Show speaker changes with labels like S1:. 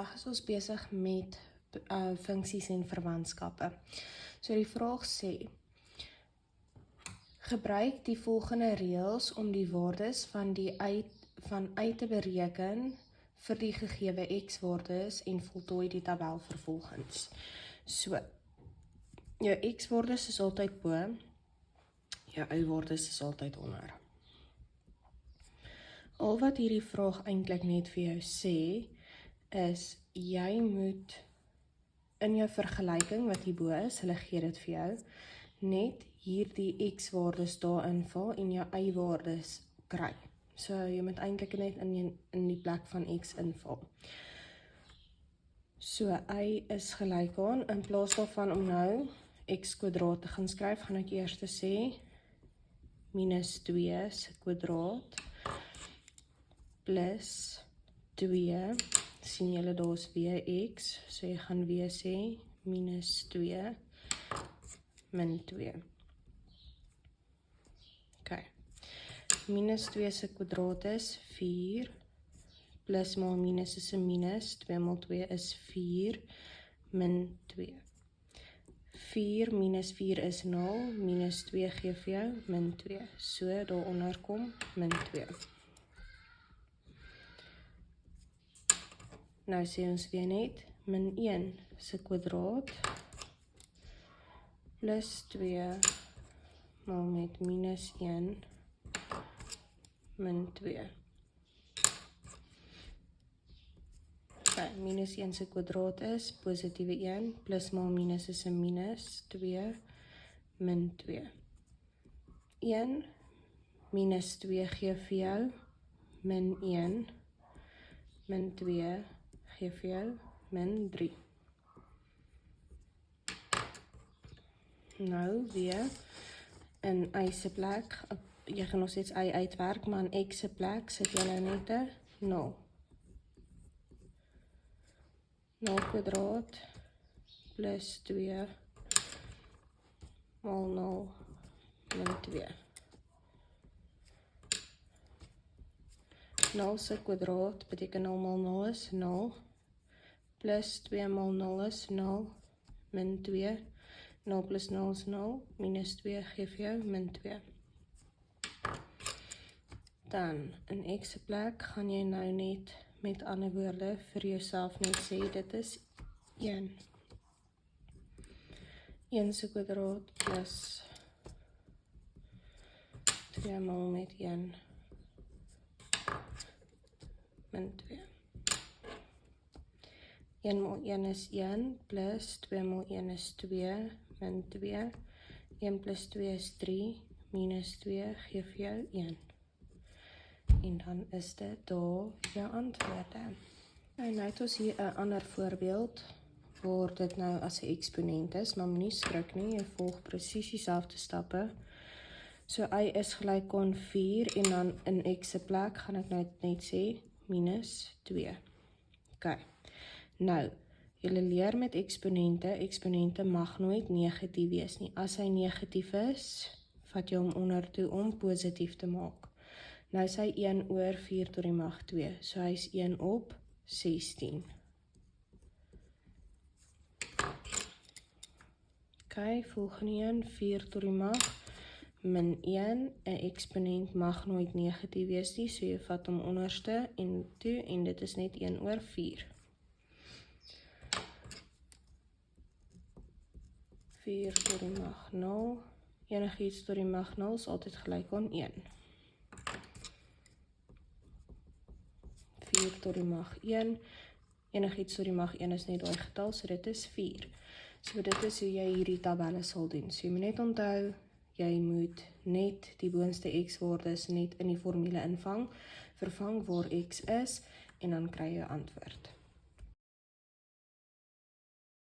S1: Vandag is ons besig met funksies en verwantskappe. So die vraag sê, gebruik die volgende reëls om die waardes van uit te bereken vir die gegewe x-waardes en voltooi die tabel vervolgens. So, jou x-waardes is altyd bo, jou y-waardes is altyd onder. Al wat hierdie vraag eintlik net vir jou sê, is jy moet in jou vergelyking wat hierbo is, hulle gee dit vir jou, net hierdie x-waardes daar invul en jou y-waardes kry. So jy moet eintlik net in die plek van x invul. So y is gelyk aan, in plaas daarvan om nou x kwadraat te gaan skryf, gaan ek eers sê minus 2 se kwadraat plus 2, sien julle daar is weer x, so jy gaan weer sê minus 2 min 2. Okay. Minus 2 se kwadraat is 4, plus maal minus is 'n minus, 2 maal 2 is 4, min 2. 4 minus 4 is 0, minus 2 gee vir jou min 2. So daaronder kom min 2. Nou sê ons weer net min 1 se kwadraat plus 2 maal met minus 1 min 2. Okay, minus 1 se kwadraat is positiewe 1, plus maal minus is 'n minus 2 min 2. 1 minus 2 gee vir jou min 1 min 2 gee vir jou min 3. Nou weer in y se plek, jy gaan nog steeds y uitwerk, maar in x se plek sit jy net 'n 0. 0 kwadraat plus 2 maal 0 min 2. 0 se kwadraat beteken 0 maal 0 is 0, plus 2 maal 0 is 0, min 2, 0 plus 0 is 0, minus 2 gee vir jou min 2. Dan, in x se plek gaan jy nou net, met ander woorde, vir jouself net sê, dit is 1. 1 se kwadraat plus 2 maal met 1 min 2. 1 maal 1 is 1, plus 2 maal 1 is 2, min 2. 1 plus 2 is 3, minus 2 gee vir jou 1. En dan is dit daar jou antwoorde. En nou het ons hier 'n ander voorbeeld, waar dit nou as 'n eksponent is, maar moenie skrik nie, jy volg presies dieselfde stappe. So y is gelyk aan 4, en dan in x se plek gaan ek nou net sê, minus 2. Ok, nou, julle leer met eksponente mag nooit negatief wees nie. As hy negatief is, vat jy hom onder toe om positief te maak. Nou is hy 1 oor 4 tot die mag 2, so hy is 1 op 16. Ok, volgende een, 4 tot die mag min 1, 'n eksponent mag nooit negatief wees nie, so jy vat hom onderste en toe, en dit is net 1 oor 4. 4 tot die mag 0, enigiets tot die mag 0 is altyd gelyk aan 1. 4 tot die mag 1, enigiets tot die mag 1 is net daai getal, so dit is 4. So dit is hoe jy hierdie tabelle sal doen. So jy moet net onthou, jy moet net die boonste x-waardes net in die formule vervang waar x is, en dan kry jy 'n antwoord.